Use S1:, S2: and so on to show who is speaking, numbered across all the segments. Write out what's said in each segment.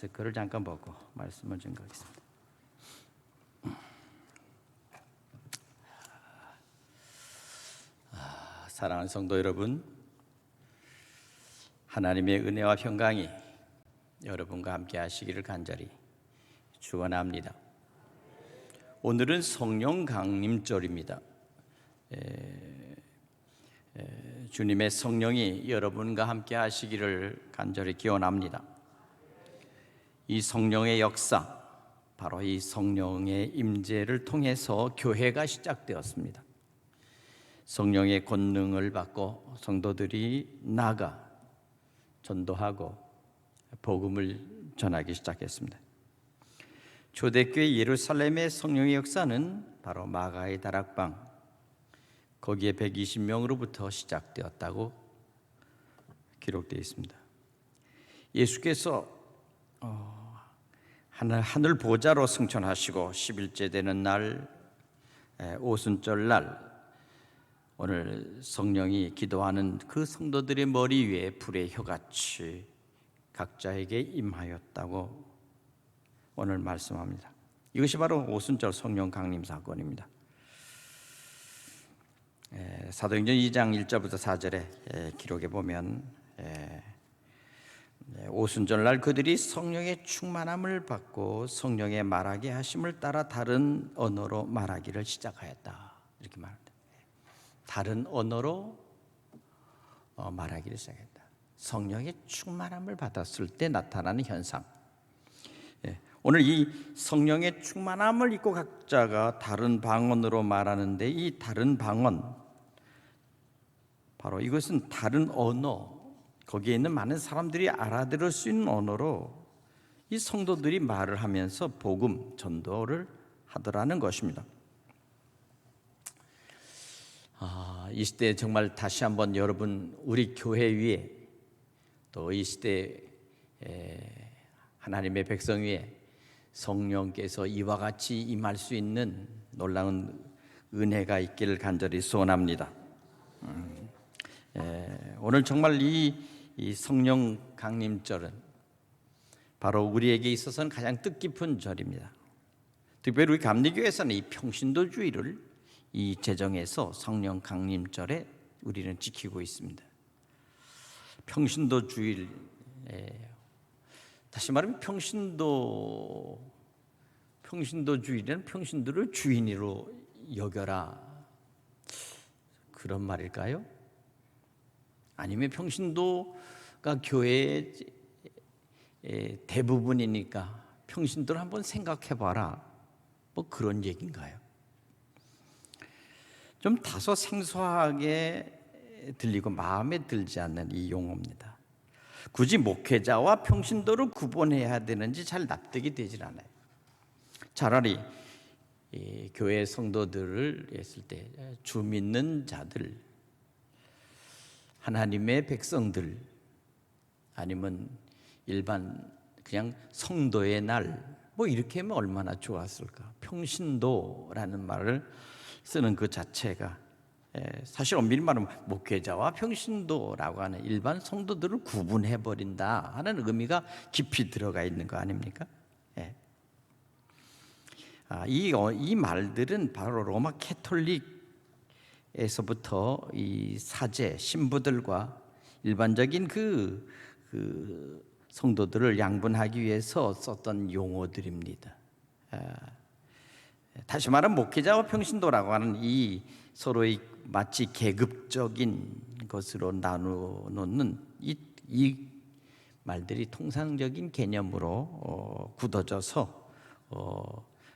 S1: 마스크를 잠깐 벗고 말씀을 증거하겠습니다. 사랑하는 성도 여러분, 하나님의 은혜와 평강이 여러분과 함께 하시기를 간절히 축원합니다. 오늘은 성령 강림절입니다. 주님의 성령이 여러분과 함께 하시기를 간절히 기원합니다. 이 성령의 역사, 바로 이 성령의 임재를 통해서 교회가 시작되었습니다. 성령의 권능을 받고 성도들이 나가 전도하고 복음을 전하기 시작했습니다. 초대교회 예루살렘의 성령의 역사는 바로 마가의 다락방, 거기에 120명으로부터 시작되었다고 기록되어 있습니다. 예수께서 하늘 보좌로 승천하시고 10일째 되는 날, 오순절 날, 오늘 성령이 기도하는 그 성도들의 머리 위에 불의 혀같이 각자에게 임하였다고 오늘 말씀합니다. 이것이 바로 오순절 성령 강림 사건입니다. 사도행전 2장 1절부터 4절에 기록해 보면 오순절날 그들이 성령의 충만함을 받고 성령의 말하게 하심을 따라 다른 언어로 말하기를 시작하였다, 이렇게 말합니다. 다른 언어로 말하기를 시작했다. 성령의 충만함을 받았을 때 나타나는 현상. 오늘 이 성령의 충만함을 입고 각자가 다른 방언으로 말하는데, 이 다른 방언, 바로 이것은 다른 언어, 거기에 있는 많은 사람들이 알아들을 수 있는 언어로 이 성도들이 말을 하면서 복음, 전도를 하더라는 것입니다. 이 시대에 정말 다시 한번 여러분, 우리 교회 위에, 또 이 시대에 하나님의 백성 위에 성령께서 이와 같이 임할 수 있는 놀라운 은혜가 있기를 간절히 소원합니다. 오늘 정말 이 성령 강림절은 바로 우리에게 있어서는 가장 뜻깊은 절입니다. 특별히 우리 감리교회에서는 이 평신도주의를 이 제정해서 성령 강림절에 우리는 지키고 있습니다. 평신도주의, 다시 말하면 평신도주의는 평신도를 주인으로 여겨라, 그런 말일까요? 아니면 평신도가 교회의 대부분이니까 평신도를 한번 생각해봐라, 뭐 그런 얘기인가요? 좀 다소 생소하게 들리고 마음에 들지 않는 이 용어입니다. 굳이 목회자와 평신도를 구분해야 되는지 잘 납득이 되질 않아요. 차라리 이 교회 성도들을 했을 때 주 믿는 자들, 하나님의 백성들, 아니면 일반 그냥 성도의 날, 뭐 이렇게 하면 얼마나 좋았을까. 평신도라는 말을 쓰는 그 자체가 사실 엄밀히 말하면 목회자와 평신도라고 하는 일반 성도들을 구분해버린다 하는 의미가 깊이 들어가 있는 거 아닙니까? 이 말들은 바로 로마 캐톨릭에서부터 이 사제, 신부들과 일반적인 그 성도들을 양분하기 위해서 썼던 용어들입니다. 다시 말하면 목회자와 평신도라고 하는 이 서로의 마치 계급적인 것으로 나누는 이 말들이 통상적인 개념으로 굳어져서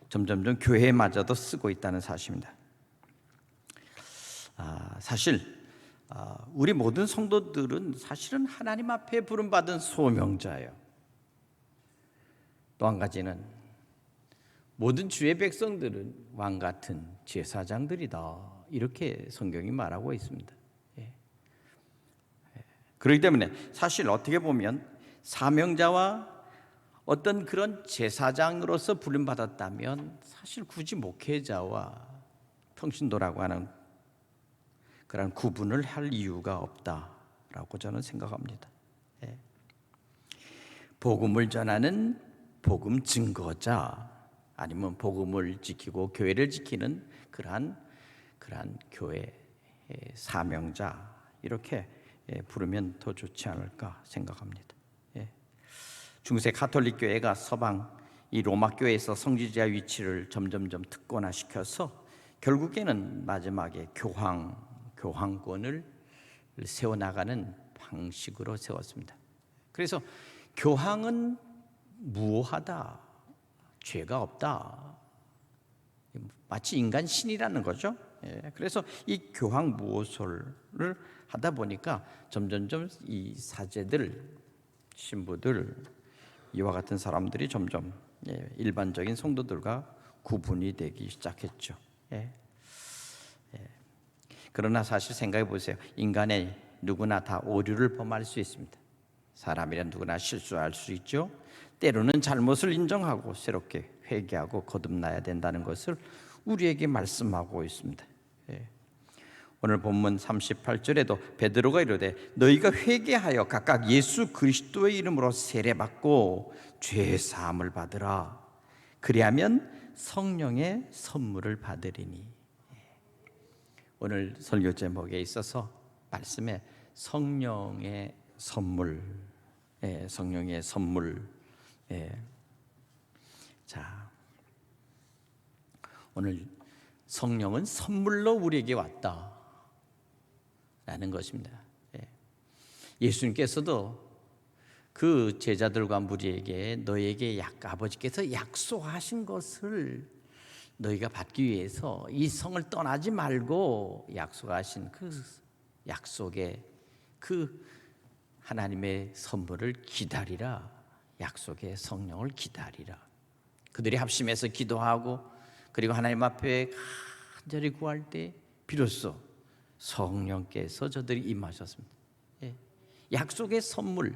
S1: 점점점 교회마저도 쓰고 있다는 사실입니다. 사실 우리 모든 성도들은 사실은 하나님 앞에 부름받은 소명자예요. 또 한 가지는 모든 주의 백성들은 왕 같은 제사장들이다, 이렇게 성경이 말하고 있습니다. 그렇기 때문에 사실 어떻게 보면 사명자와 어떤 그런 제사장으로서 부름받았다면 사실 굳이 목회자와 평신도라고 하는 그런 구분을 할 이유가 없다라고 저는 생각합니다. 복음을 전하는 복음 증거자, 아니면 복음을 지키고 교회를 지키는 그러한 교회 사명자, 이렇게 부르면 더 좋지 않을까 생각합니다. 중세 가톨릭 교회가 서방 이 로마 교회에서 성지자 위치를 점점점 특권화시켜서 결국에는 마지막에 교황권을 세워나가는 방식으로 세웠습니다. 그래서 교황은 무오하다, 죄가 없다, 마치 인간 신이라는 거죠. 그래서 이 교황 무오설을 하다 보니까 점점점 이 사제들, 신부들, 이와 같은 사람들이 점점 일반적인 성도들과 구분이 되기 시작했죠. 그러나 사실 생각해 보세요. 인간의 누구나 다 오류를 범할 수 있습니다. 사람이란 누구나 실수할 수 있죠. 때로는 잘못을 인정하고 새롭게 회개하고 거듭나야 된다는 것을 우리에게 말씀하고 있습니다. 오늘 본문 38절에도 베드로가 이르되 너희가 회개하여 각각 예수 그리스도의 이름으로 세례받고 죄 사함을 받으라. 그리하면 성령의 선물을 받으리니. 오늘 설교 제목에 있어서 말씀에 성령의 선물, 성령의 선물. 자, 오늘 성령은 선물로 우리에게 왔다 라는 것입니다. 예수님께서도 그 제자들과 무리에게 너에게 아버지께서 약속하신 것을 너희가 받기 위해서 이 성을 떠나지 말고 약속하신 그 약속의 그 하나님의 선물을 기다리라. 약속의 성령을 기다리라. 그들이 합심해서 기도하고 그리고 하나님 앞에 간절히 구할 때 비로소 성령께서 저들이 임하셨습니다. 약속의 선물,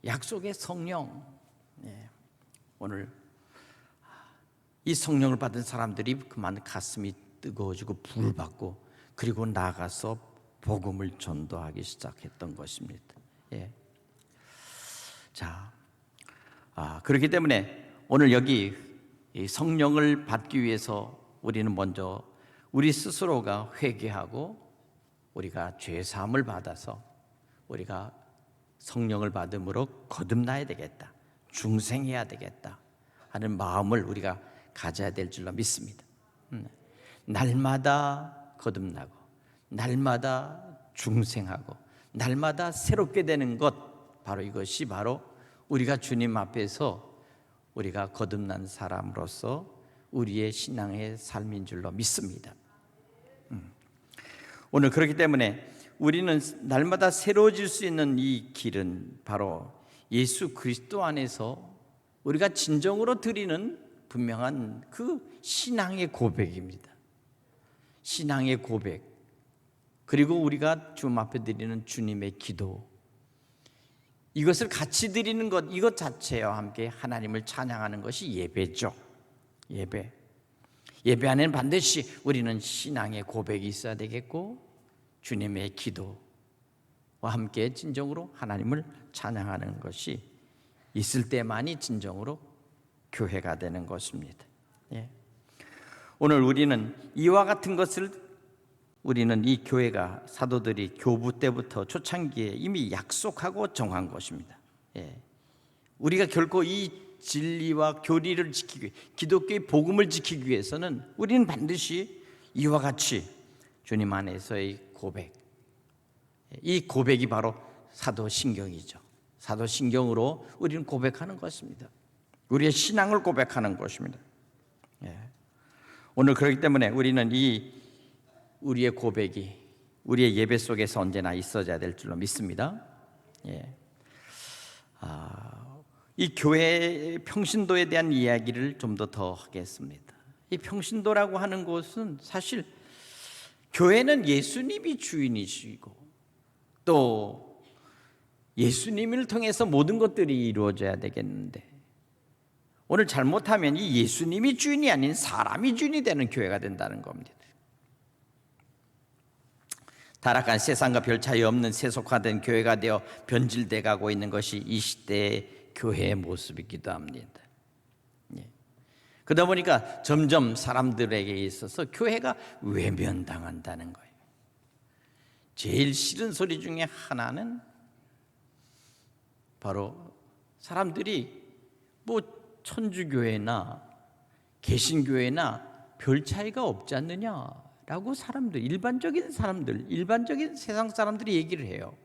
S1: 약속의 성령. 오늘 이 성령을 받은 사람들이 그만 가슴이 뜨거워지고 불을 받고 그리고 나가서 복음을 전도하기 시작했던 것입니다. 자, 그렇기 때문에 오늘 여기 이 성령을 받기 위해서 우리는 먼저 우리 스스로가 회개하고 우리가 죄 사함을 받아서 우리가 성령을 받음으로 거듭나야 되겠다, 중생해야 되겠다 하는 마음을 우리가 가져야 될 줄로 믿습니다. 날마다 거듭나고 날마다 중생하고 날마다 새롭게 되는 것, 바로 이것이 바로 우리가 주님 앞에서 우리가 거듭난 사람으로서 우리의 신앙의 삶인 줄로 믿습니다. 오늘 그렇기 때문에 우리는 날마다 새로워질 수 있는 이 길은 바로 예수 그리스도 안에서 우리가 진정으로 드리는 분명한 그 신앙의 고백입니다. 신앙의 고백, 그리고 우리가 주님 앞에 드리는 주님의 기도, 이것을 같이 드리는 것, 이것 자체와 함께 하나님을 찬양하는 것이 예배죠. 예배 안에는 반드시 우리는 신앙의 고백이 있어야 되겠고 주님의 기도와 함께 진정으로 하나님을 찬양하는 것이 있을 때만이 진정으로 교회가 되는 것입니다. 오늘 우리는 이와 같은 것을, 우리는 이 교회가 사도들이 교부 때부터 초창기에 이미 약속하고 정한 것입니다. 우리가 결코 이 진리와 교리를 지키기, 기독교의 복음을 지키기 위해서는 우리는 반드시 이와 같이 주님 안에서의 고백, 이 고백이 바로 사도신경이죠. 사도신경으로 우리는 고백하는 것입니다. 우리의 신앙을 고백하는 것입니다. 오늘 그렇기 때문에 우리는 우리의 고백이 우리의 예배 속에서 언제나 있어야 될 줄로 믿습니다. 이 교회의 평신도에 대한 이야기를 좀 더 하겠습니다. 이 평신도라고 하는 것은 사실 교회는 예수님이 주인이시고 또 예수님을 통해서 모든 것들이 이루어져야 되겠는데, 오늘 잘못하면 이 예수님이 주인이 아닌 사람이 주인이 되는 교회가 된다는 겁니다. 타락한 세상과 별 차이 없는 세속화된 교회가 되어 변질돼 가고 있는 것이 이 시대의 교회의 모습이기도 합니다. 그러다 보니까 점점 사람들에게 있어서 교회가 외면당한다는 거예요. 제일 싫은 소리 중에 하나는 바로 사람들이 뭐 천주교회나 개신교회나 별 차이가 없지 않느냐라고 일반적인 세상 사람들이 얘기를 해요.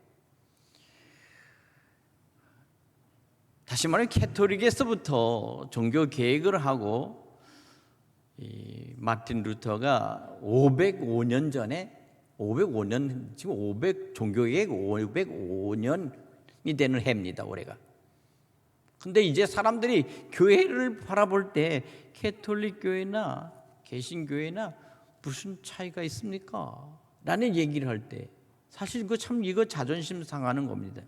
S1: 다시 말해 캐톨릭에서부터 종교 개혁을 하고 마틴 루터가 505년 전에 지금 종교 개혁 505년이 되는 해입니다. 올해가. 근데 이제 사람들이 교회를 바라볼 때 캐톨릭 교회나 개신교회나 무슨 차이가 있습니까? 라는 얘기를 할 때 사실 이거 자존심 상하는 겁니다.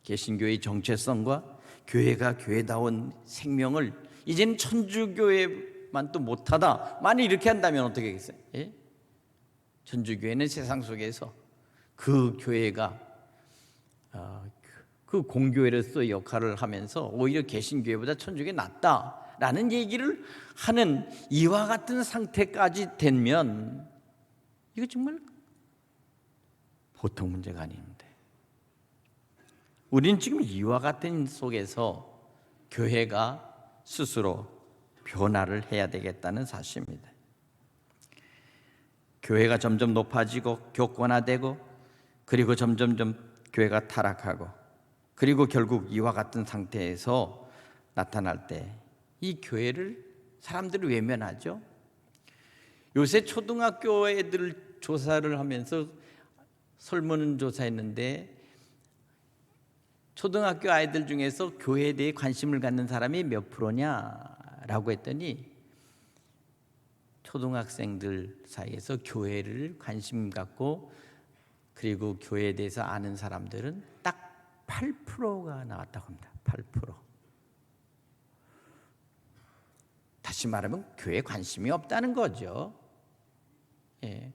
S1: 개신교의 정체성과 교회가 교회다운 생명을 이제는 천주교회만 또 못하다. 만약 이렇게 한다면 어떻게 하겠어요? 예? 천주교회는 세상 속에서 그 교회가 그 공교회로서 역할을 하면서 오히려 개신교회보다 천주교회 낫다라는 얘기를 하는 이와 같은 상태까지 되면 이거 정말 보통 문제가 아닌데, 우리는 지금 이와 같은 속에서 교회가 스스로 변화를 해야 되겠다는 사실입니다. 교회가 점점 높아지고 교권화되고 그리고 점점점 교회가 타락하고 그리고 결국 이와 같은 상태에서 나타날 때 이 교회를 사람들이 외면하죠. 요새 초등학교 애들 조사를 하면서 설문조사했는데 초등학교 아이들 중에서 교회에 대해 관심을 갖는 사람이 몇 프로냐라고 했더니 초등학생들 사이에서 교회를 관심 갖고 그리고 교회에 대해서 아는 사람들은 딱 8%가 나왔다고 합니다. 8%. 다시 말하면 교회에 관심이 없다는 거죠. 예.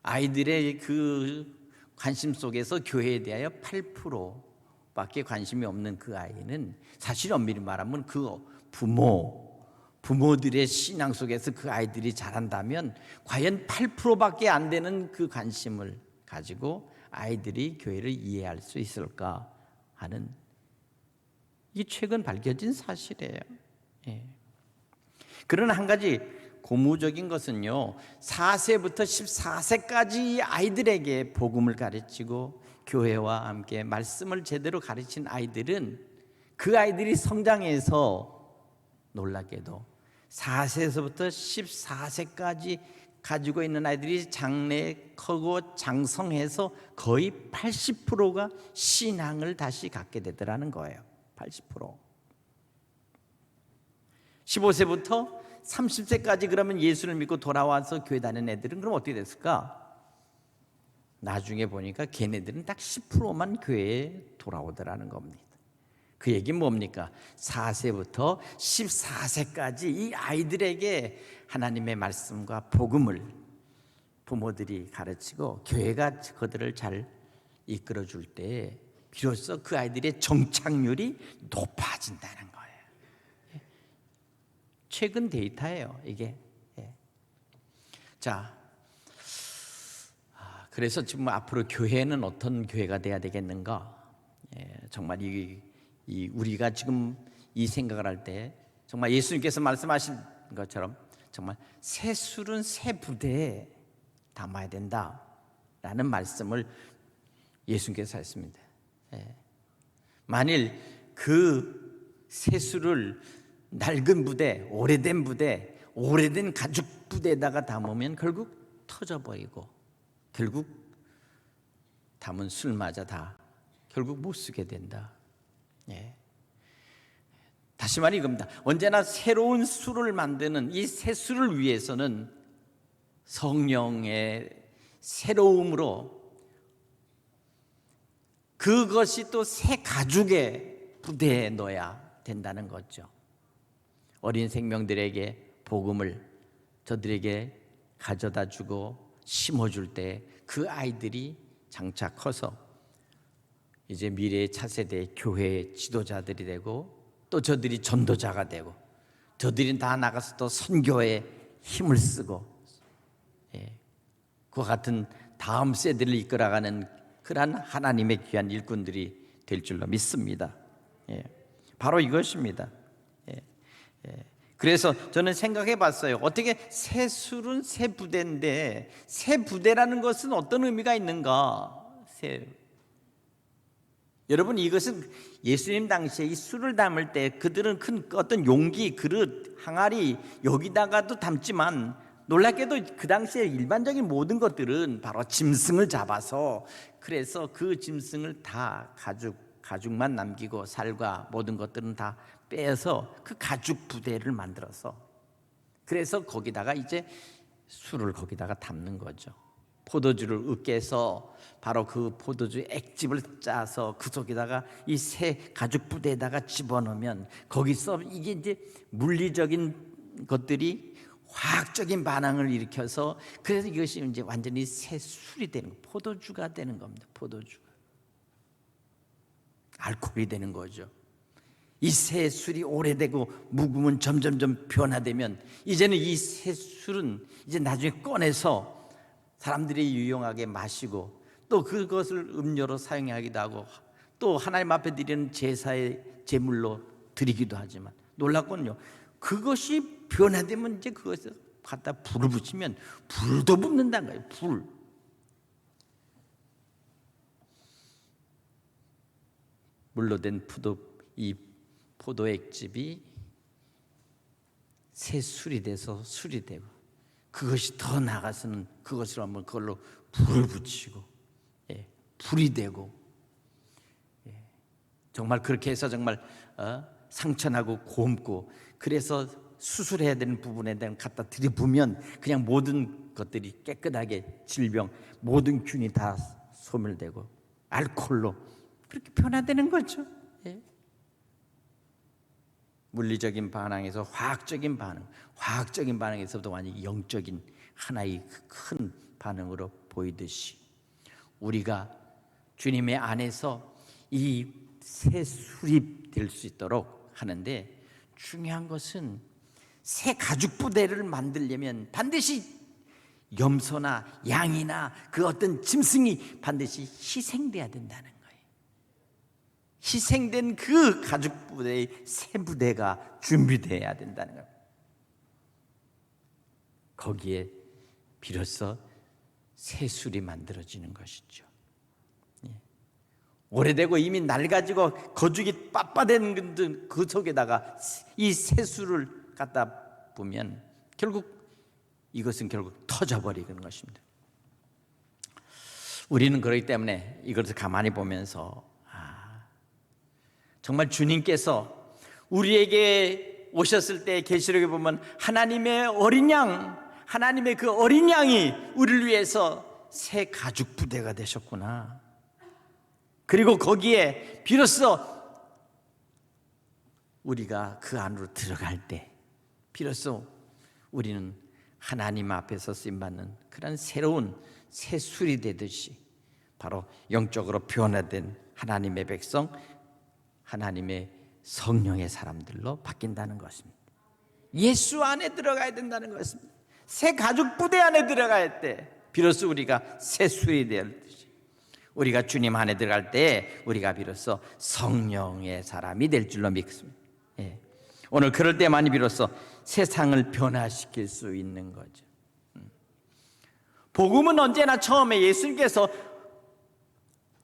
S1: 아이들의 그 관심 속에서 교회에 대하여 8%밖에 관심이 없는 그 아이는 사실 엄밀히 말하면 그 부모들의 신앙 속에서 그 아이들이 자란다면 과연 8%밖에 안 되는 그 관심을 가지고 아이들이 교회를 이해할 수 있을까 하는, 이게 최근 밝혀진 사실이에요. 예. 그러나 한 가지 고무적인 것은요, 4세부터 14세까지 아이들에게 복음을 가르치고 교회와 함께 말씀을 제대로 가르친 아이들은 그 아이들이 성장해서 놀랍게도 4세에서부터 14세까지 가지고 있는 아이들이 장래 크고 장성해서 거의 80%가 신앙을 다시 갖게 되더라는 거예요. 80%. 15세부터 30세까지 그러면 예수를 믿고 돌아와서 교회 다니는 애들은 그럼 어떻게 됐을까? 나중에 보니까 걔네들은 딱 10%만 교회에 돌아오더라는 겁니다. 그 얘기는 뭡니까? 4세부터 14세까지 이 아이들에게 하나님의 말씀과 복음을 부모들이 가르치고 교회가 그들을 잘 이끌어줄 때 비로소 그 아이들의 정착률이 높아진다는 거예요. 최근 데이터예요, 이게. 자, 그래서 지금 앞으로 교회는 어떤 교회가 돼야 되겠는가? 정말 우리가 지금 이 생각을 할 때 정말 예수님께서 말씀하신 것처럼 정말 새 술은 새 부대에 담아야 된다라는 말씀을 예수님께서 하셨습니다. 만일 그 새 술을 낡은 부대, 오래된 가죽 부대에다가 담으면 결국 터져버리고 결국 담은 술마저 다 결국 못 쓰게 된다. 다시 말해 이겁니다. 언제나 새로운 술을 만드는 이 새 술을 위해서는 성령의 새로움으로 그것이 또 새 가죽의 부대에 넣어야 된다는 거죠. 어린 생명들에게 복음을 저들에게 가져다 주고 심어줄 때 그 아이들이 장차 커서 이제 미래의 차세대 교회의 지도자들이 되고 또 저들이 전도자가 되고 저들이 다 나가서 또 선교에 힘을 쓰고 그와 같은 다음 세대를 이끌어가는 그러한 하나님의 귀한 일꾼들이 될 줄로 믿습니다. 바로 이것입니다. 그래서 저는 생각해 봤어요. 어떻게 새 술은 새 부대인데 새 부대라는 것은 어떤 의미가 있는가? 여러분, 이것은 예수님 당시에 이 술을 담을 때 그들은 큰 어떤 용기, 그릇, 항아리 여기다가도 담지만 놀랍게도 그 당시에 일반적인 모든 것들은 바로 짐승을 잡아서 그래서 그 짐승을 다 가죽만 남기고 살과 모든 것들은 다 빼서 그 가죽 부대를 만들어서 그래서 거기다가 이제 술을 거기다가 담는 거죠. 포도주를 으깨서 바로 그 포도주 액집을 짜서 그 속에다가 이 새 가죽 부대에다가 집어넣으면 거기서 이게 이제 물리적인 것들이 화학적인 반응을 일으켜서 그래서 이것이 이제 완전히 새 술이 되는 거, 포도주가 되는 겁니다. 포도주가 알코올이 되는 거죠. 이 새 술이 오래되고 묵으면 점점점 변화되면 이제는 이 새 술은 이제 나중에 꺼내서 사람들이 유용하게 마시고 또 그것을 음료로 사용하기도 하고 또 하나님 앞에 드리는 제사의 제물로 드리기도 하지만 놀랍군요. 그것이 변화되면 이제 그것을 갖다 불을 붙이면 불도 붙는다는 거예요. 불. 물로 된 이 포도 액집이 새 술이 돼서 술이 되고 그것이 더 나아가서는 그것을 한번 그걸로 불을 붙이고 불이 되고 정말 그렇게 해서 정말 상처나고 곪고 그래서 수술해야 되는 부분에 대한 갖다 들이부면 그냥 모든 것들이 깨끗하게 질병 모든 균이 다 소멸되고 알코올로 그렇게 변화되는 거죠. 물리적인 반응에서 화학적인 반응에서부터 완전히 영적인 하나의 큰 반응으로 보이듯이 우리가 주님의 안에서 이 새 술이 될 수 있도록 하는데 중요한 것은 새 가죽 부대를 만들려면 반드시 염소나 양이나 그 어떤 짐승이 반드시 희생돼야 된다는 거예요. 희생된 그 가죽 부대의 새 부대가 준비돼야 된다는 거예요. 거기에 비로소 새 술이 만들어지는 것이죠. 오래되고 이미 낡아지고 거죽이 빳빳한 그 속에다가 이 새 술을 갖다 보면 이것은 결국 터져버리는 것입니다. 우리는 그렇기 때문에 이것을 가만히 보면서 정말 주님께서 우리에게 오셨을 때 계시록에 보면 하나님의 어린 양, 하나님의 그 어린 양이 우리를 위해서 새 가죽 부대가 되셨구나. 그리고 거기에 비로소 우리가 그 안으로 들어갈 때 비로소 우리는 하나님 앞에서 쓰임받는 그런 새로운 새 술이 되듯이 바로 영적으로 변화된 하나님의 백성, 하나님의 성령의 사람들로 바뀐다는 것입니다. 예수 안에 들어가야 된다는 것입니다. 새 가죽 부대 안에 들어갈 때 비로소 우리가 새 술이 될 듯이 우리가 주님 안에 들어갈 때 우리가 비로소 성령의 사람이 될 줄로 믿습니다. 오늘 그럴 때만이 비로소 세상을 변화시킬 수 있는 거죠. 복음은 언제나 처음에 예수님께서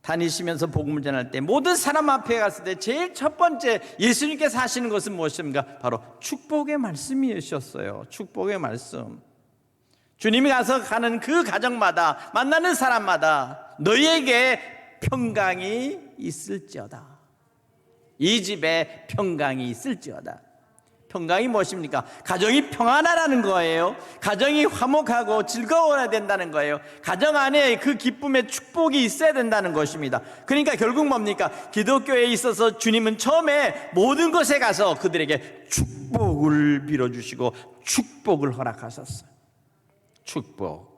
S1: 다니시면서 복음을 전할 때 모든 사람 앞에 갔을 때 제일 첫 번째 예수님께서 하시는 것은 무엇입니까? 바로 축복의 말씀이셨어요. 축복의 말씀. 주님이 가는 그 가정마다 만나는 사람마다 너희에게 평강이 있을지어다. 이 집에 평강이 있을지어다. 평강이 무엇입니까? 가정이 평안하라는 거예요. 가정이 화목하고 즐거워야 된다는 거예요. 가정 안에 그 기쁨의 축복이 있어야 된다는 것입니다. 그러니까 결국 뭡니까? 기독교에 있어서 주님은 처음에 모든 것에 가서 그들에게 축복을 빌어주시고 축복을 허락하셨어요. 축복.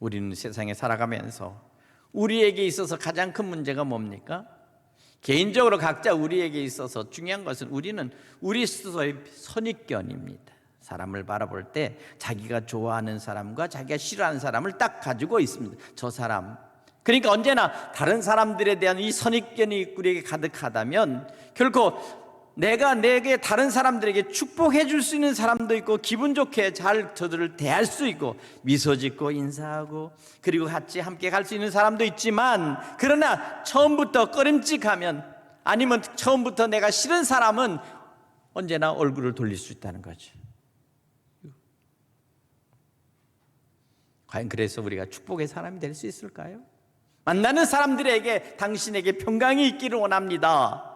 S1: 우리는 세상에 살아가면서 우리에게 있어서 가장 큰 문제가 뭡니까? 개인적으로 각자 우리에게 있어서 중요한 것은 우리는 우리 스스로의 선입견입니다. 사람을 바라볼 때 자기가 좋아하는 사람과 자기가 싫어하는 사람을 딱 가지고 있습니다. 저 사람. 그러니까 언제나 다른 사람들에 대한 이 선입견이 우리에게 가득하다면 결코 내게 다른 사람들에게 축복해 줄 수 있는 사람도 있고 기분 좋게 잘 저들을 대할 수 있고 미소 짓고 인사하고 그리고 같이 함께 갈 수 있는 사람도 있지만, 그러나 처음부터 꺼림칙하면, 아니면 처음부터 내가 싫은 사람은 언제나 얼굴을 돌릴 수 있다는 거죠. 과연 그래서 우리가 축복의 사람이 될 수 있을까요? 만나는 사람들에게 당신에게 평강이 있기를 원합니다.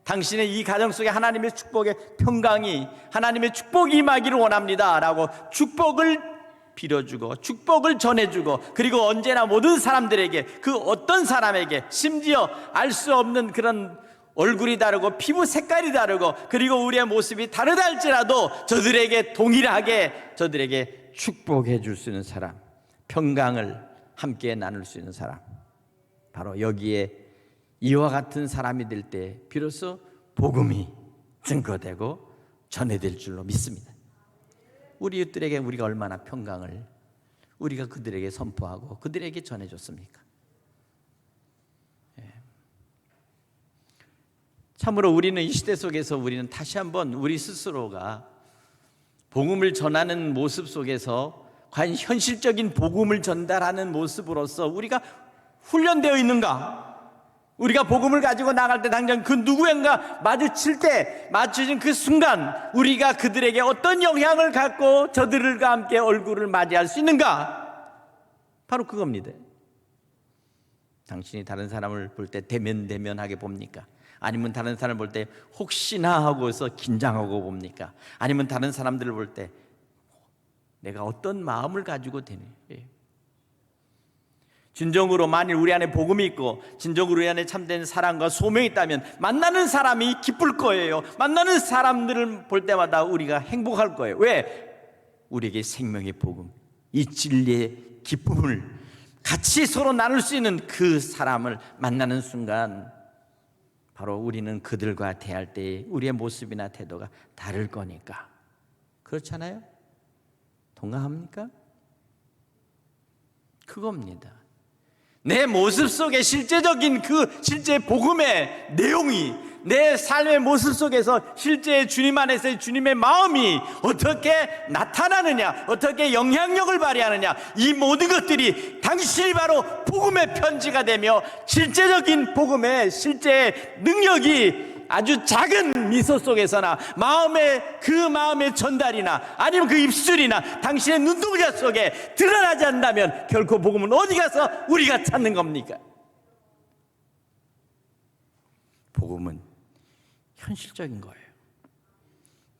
S1: 당신의 이 가정 속에 하나님의 축복의 평강이, 하나님의 축복이 임하기를 원합니다 라고 축복을 빌어주고 축복을 전해주고, 그리고 언제나 모든 사람들에게, 그 어떤 사람에게, 심지어 알 수 없는 그런 얼굴이 다르고 피부 색깔이 다르고 그리고 우리의 모습이 다르다 할지라도 저들에게 동일하게 저들에게 축복해 줄 수 있는 사람, 평강을 함께 나눌 수 있는 사람, 바로 여기에 이와 같은 사람이 될 때 비로소 복음이 증거되고 전해질 줄로 믿습니다. 우리 이웃들에게 우리가 얼마나 평강을 우리가 그들에게 선포하고 그들에게 전해줬습니까? 참으로 우리는 이 시대 속에서 우리는 다시 한번 우리 스스로가 복음을 전하는 모습 속에서 과연 현실적인 복음을 전달하는 모습으로서 우리가 훈련되어 있는가? 우리가 복음을 가지고 나갈 때 당장 그 누구인가 마주칠 때, 마주친 그 순간 우리가 그들에게 어떤 영향을 갖고 저들과 함께 얼굴을 맞이할 수 있는가? 바로 그겁니다. 당신이 다른 사람을 볼 때 대면대면하게 봅니까? 아니면 다른 사람을 볼 때 혹시나 하고서 긴장하고 봅니까? 아니면 다른 사람들을 볼 때 내가 어떤 마음을 가지고 되니? 진정으로 만일 우리 안에 복음이 있고 진정으로 우리 안에 참된 사랑과 소명이 있다면 만나는 사람이 기쁠 거예요. 만나는 사람들을 볼 때마다 우리가 행복할 거예요. 왜? 우리에게 생명의 복음, 이 진리의 기쁨을 같이 서로 나눌 수 있는 그 사람을 만나는 순간 바로 우리는 그들과 대할 때 우리의 모습이나 태도가 다를 거니까. 그렇잖아요? 동감합니까? 그겁니다. 내 모습 속에 실제적인 그 실제 복음의 내용이, 내 삶의 모습 속에서 실제 주님 안에서의 주님의 마음이 어떻게 나타나느냐, 어떻게 영향력을 발휘하느냐, 이 모든 것들이 당신이 바로 복음의 편지가 되며 실제적인 복음의 실제 능력이 아주 작은 미소 속에서나 그 마음의 전달이나 아니면 그 입술이나 당신의 눈동자 속에 드러나지 않는다면 결코 복음은 어디 가서 우리가 찾는 겁니까? 복음은 현실적인 거예요.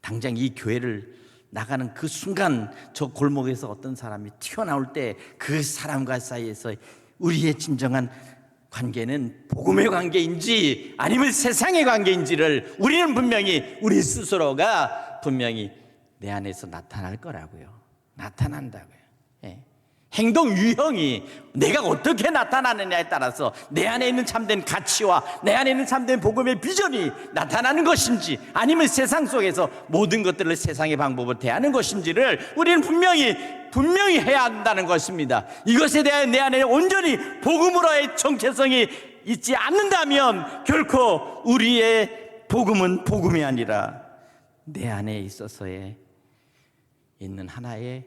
S1: 당장 이 교회를 나가는 그 순간 저 골목에서 어떤 사람이 튀어나올 때 그 사람과 사이에서 우리의 진정한 관계는 복음의 관계인지 아니면 세상의 관계인지를 우리는 분명히, 우리 스스로가 분명히 내 안에서 나타날 거라고요. 나타난다고요. 행동 유형이 내가 어떻게 나타나느냐에 따라서 내 안에 있는 참된 가치와 내 안에 있는 참된 복음의 비전이 나타나는 것인지 아니면 세상 속에서 모든 것들을 세상의 방법으로 대하는 것인지를 우리는 분명히 해야 한다는 것입니다. 이것에 대한 내 안에 온전히 복음으로의 정체성이 있지 않는다면 결코 우리의 복음은 복음이 아니라 내 안에 있어서의 있는 하나의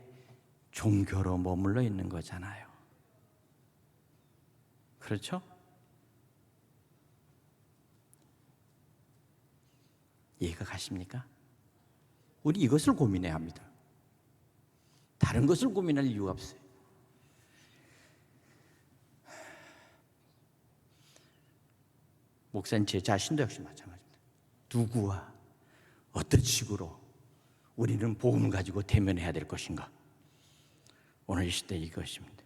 S1: 종교로 머물러 있는 거잖아요. 그렇죠? 이해가 가십니까? 우리 이것을 고민해야 합니다. 다른 것을 고민할 이유가 없어요. 목사님 제 자신도 역시 마찬가지입니다. 누구와 어떤 식으로 우리는 복음을 가지고 대면해야 될 것인가? 오늘 이 시대 이것입니다.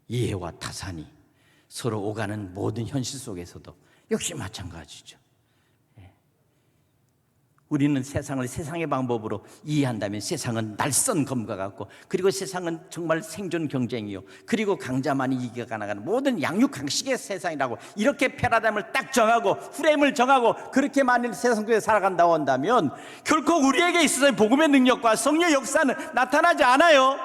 S1: 이해와 타산이 서로 오가는 모든 현실 속에서도 역시 마찬가지죠. 우리는 세상을 세상의 방법으로 이해한다면 세상은 날선 검과 같고, 그리고 세상은 정말 생존 경쟁이요, 그리고 강자만이 이겨가 나가는 모든 양육강식의 세상이라고 이렇게 패러다임을 딱 정하고 프레임을 정하고 그렇게 만일 세상 속에 살아간다고 한다면 결코 우리에게 있어서의 복음의 능력과 성령의 역사는 나타나지 않아요.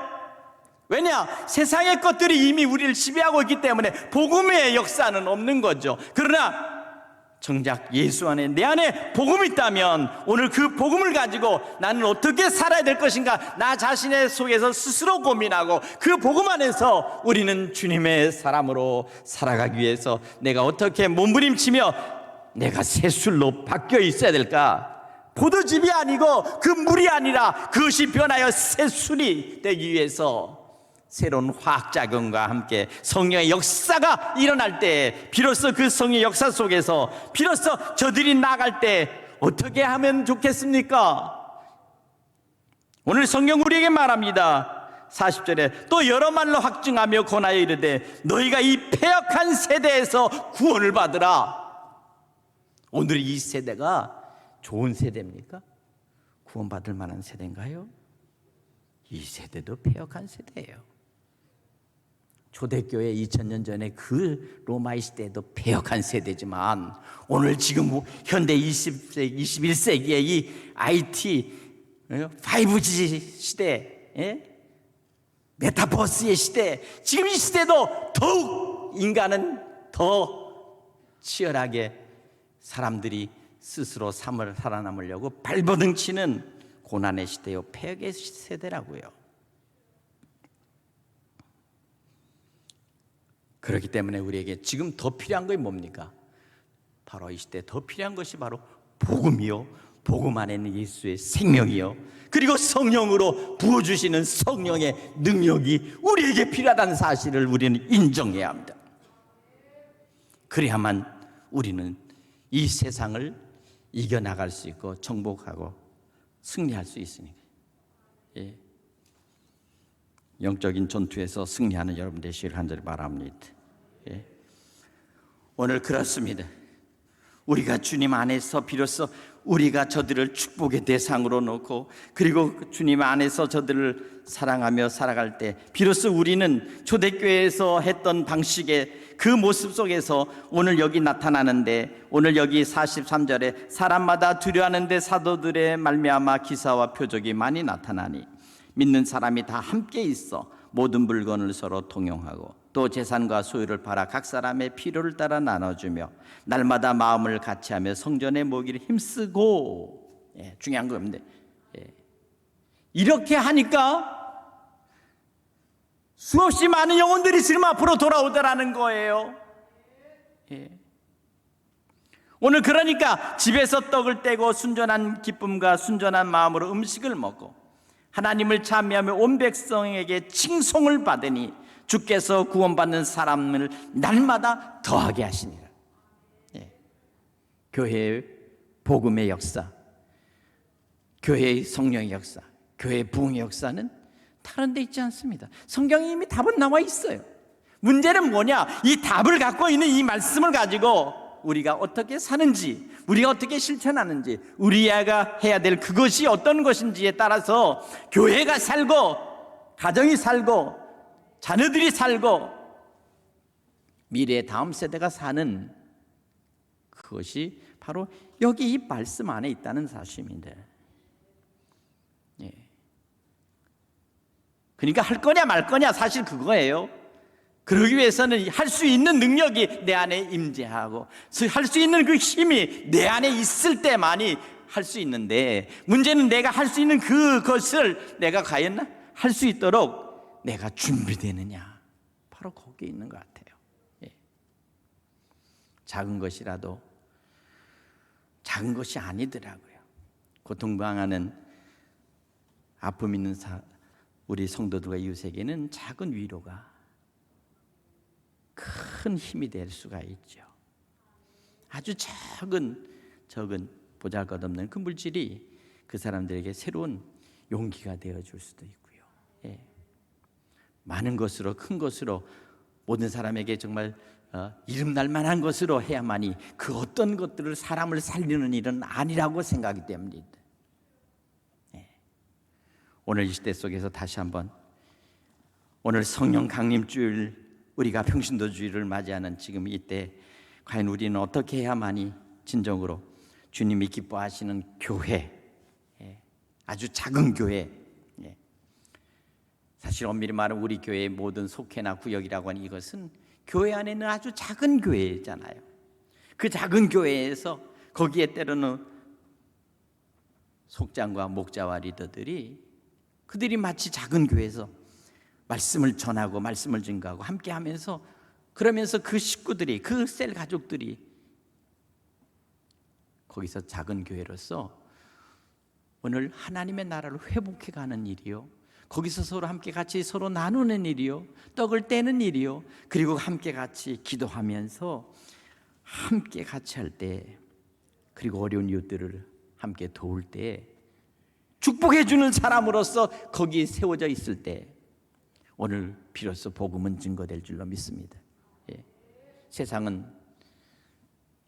S1: 왜냐? 세상의 것들이 이미 우리를 지배하고 있기 때문에 복음의 역사는 없는 거죠. 그러나 정작 예수 안에, 내 안에 복음이 있다면 오늘 그 복음을 가지고 나는 어떻게 살아야 될 것인가, 나 자신의 속에서 스스로 고민하고 그 복음 안에서 우리는 주님의 사람으로 살아가기 위해서 내가 어떻게 몸부림치며 내가 새술로 바뀌어 있어야 될까? 포도즙이 아니고 그 물이 아니라 그것이 변하여 새술이 되기 위해서 새로운 화학작용과 함께 성령의 역사가 일어날 때, 비로소 그 성령의 역사 속에서 비로소 저들이 나갈 때 어떻게 하면 좋겠습니까? 오늘 성경 우리에게 말합니다. 40절에 또 여러 말로 확증하며 권하여 이르되 너희가 이 패역한 세대에서 구원을 받으라. 오늘 이 세대가 좋은 세대입니까? 구원받을 만한 세대인가요? 이 세대도 패역한 세대예요. 초대교회 2000년 전에 그 로마의 시대도 패역한 세대지만 오늘 지금 현대 20세기, 21세기의 이 IT, 5G 시대, 메타버스의 시대, 지금 이 시대도 더욱 인간은 더 치열하게 사람들이 스스로 삶을 살아남으려고 발버둥 치는 고난의 시대요, 패역의 세대라고요. 그렇기 때문에 우리에게 지금 더 필요한 것이 뭡니까? 바로 이 시대에 더 필요한 것이 바로 복음이요, 복음 안에 있는 예수의 생명이요, 그리고 성령으로 부어주시는 성령의 능력이 우리에게 필요하다는 사실을 우리는 인정해야 합니다. 그래야만 우리는 이 세상을 이겨나갈 수 있고 정복하고 승리할 수 있으니까. 영적인 전투에서 승리하는 여러분 되시길 간절히 바랍니다. 오늘 그렇습니다. 우리가 주님 안에서 비로소 우리가 저들을 축복의 대상으로 놓고, 그리고 주님 안에서 저들을 사랑하며 살아갈 때 비로소 우리는 초대교회에서 했던 방식의 그 모습 속에서 오늘 여기 나타나는데, 오늘 여기 43절에 사람마다 두려워하는데 사도들의 말미암아 기사와 표적이 많이 나타나니 믿는 사람이 다 함께 있어 모든 물건을 서로 통용하고 또 재산과 소유를 팔아 각 사람의 필요를 따라 나눠주며 날마다 마음을 같이하며 성전에 모기를 힘쓰고, 중요한 겁니다. 이렇게 하니까 수없이 많은 영혼들이 지금 앞으로 돌아오더라는 거예요. 오늘 그러니까 집에서 떡을 떼고 순전한 기쁨과 순전한 마음으로 음식을 먹고 하나님을 찬미하며 온 백성에게 칭송을 받으니 주께서 구원받는 사람을 날마다 더하게 하시니라. 교회의 복음의 역사, 교회의 성령의 역사, 교회의 부흥의 역사는 다른 데 있지 않습니다. 성경에 이미 답은 나와 있어요. 문제는 뭐냐? 이 답을 갖고 있는 이 말씀을 가지고 우리가 어떻게 사는지, 우리가 어떻게 실천하는지, 우리가 해야 될 그것이 어떤 것인지에 따라서 교회가 살고 가정이 살고 자녀들이 살고 미래의 다음 세대가 사는 그것이 바로 여기 이 말씀 안에 있다는 사실입니다. 그러니까 할 거냐 말 거냐 사실 그거예요. 그러기 위해서는 할 수 있는 능력이 내 안에 임재하고 할 수 있는 그 힘이 내 안에 있을 때만이 할 수 있는데, 문제는 내가 할 수 있는 그것을 내가 과연 할 수 있도록 내가 준비되느냐, 바로 거기에 있는 것 같아요. 작은 것이라도 작은 것이 아니더라고요. 고통당하는 아픔 있는 우리 성도들과 이웃에게는 작은 위로가 큰 힘이 될 수가 있죠. 아주 적은 보잘것없는 그 물질이 그 사람들에게 새로운 용기가 되어줄 수도 있고요. 많은 것으로 큰 것으로 모든 사람에게 정말 이름날 만한 것으로 해야만이 그 어떤 것들을 사람을 살리는 일은 아니라고 생각하기 때문입니다. 오늘 이 시대 속에서 다시 한번 오늘 성령 강림주일, 우리가 평신도주의를 맞이하는 지금 이때 과연 우리는 어떻게 해야만이 진정으로 주님이 기뻐하시는 교회, 아주 작은 교회, 사실 엄밀히 말하면 우리 교회의 모든 속회나 구역이라고 하는 이것은 교회 안에 있는 아주 작은 교회잖아요. 그 작은 교회에서 거기에 때로는 속장과 목자와 리더들이 그들이 마치 작은 교회에서 말씀을 전하고 말씀을 증거하고 함께 하면서, 그러면서 그 식구들이, 그 셀 가족들이 거기서 작은 교회로서 오늘 하나님의 나라를 회복해 가는 일이요, 거기서 서로 함께 같이 서로 나누는 일이요, 떡을 떼는 일이요, 그리고 함께 같이 기도하면서 함께 같이 할 때, 그리고 어려운 이웃들을 함께 도울 때, 축복해 주는 사람으로서 거기에 세워져 있을 때 오늘 비로소 복음은 증거될 줄로 믿습니다. 세상은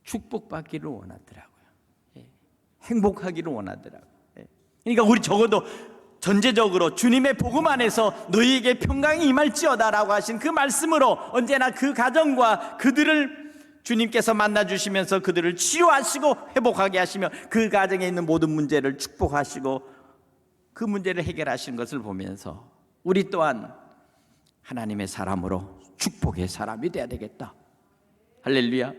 S1: 축복받기를 원하더라고요. 행복하기를 원하더라고요. 그러니까 우리 적어도 전제적으로 주님의 복음 안에서 너희에게 평강이 임할지어다라고 하신 그 말씀으로 언제나 그 가정과 그들을 주님께서 만나주시면서 그들을 치유하시고 회복하게 하시며 그 가정에 있는 모든 문제를 축복하시고 그 문제를 해결하시는 것을 보면서 우리 또한 하나님의 사람으로 축복의 사람이 돼야 되겠다. 할렐루야.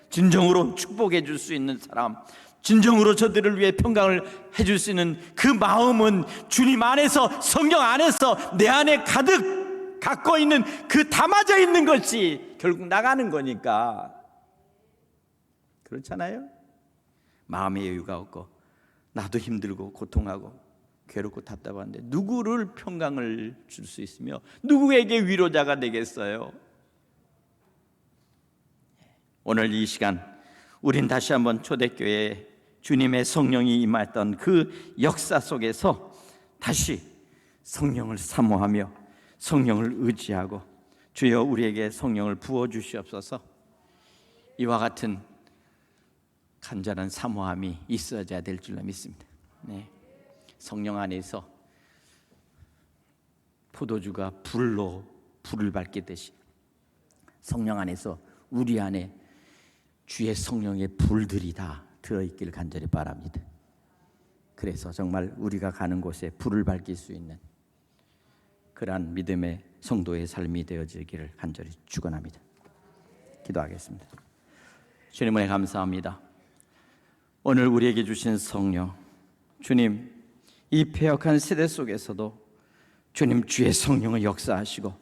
S1: 진정으로 축복해 줄 수 있는 사람, 진정으로 저들을 위해 평강을 해줄 수 있는 그 마음은 주님 안에서, 성령 안에서 내 안에 가득 갖고 있는 그 담아져 있는 것이 결국 나가는 거니까. 그렇잖아요. 마음의 여유가 없고 나도 힘들고 고통하고 괴롭고 답답한데 누구를 평강을 줄 수 있으며 누구에게 위로자가 되겠어요? 오늘 이 시간 우린 다시 한번 초대교회에 주님의 성령이 임했던 그 역사 속에서 다시 성령을 사모하며 성령을 의지하고 주여 우리에게 성령을 부어주시옵소서, 이와 같은 간절한 사모함이 있어야 될 줄로 믿습니다. 성령 안에서 포도주가 불로 불을 밝히듯이 성령 안에서 우리 안에 주의 성령의 불들이 다 들어있기를 간절히 바랍니다. 그래서 정말 우리가 가는 곳에 불을 밝힐 수 있는 그러한 믿음의 성도의 삶이 되어지기를 간절히 축원합니다. 기도하겠습니다. 주님 은혜 감사합니다. 오늘 우리에게 주신 성령, 주님, 이 패역한 세대 속에서도 주님 주의 성령을 역사하시고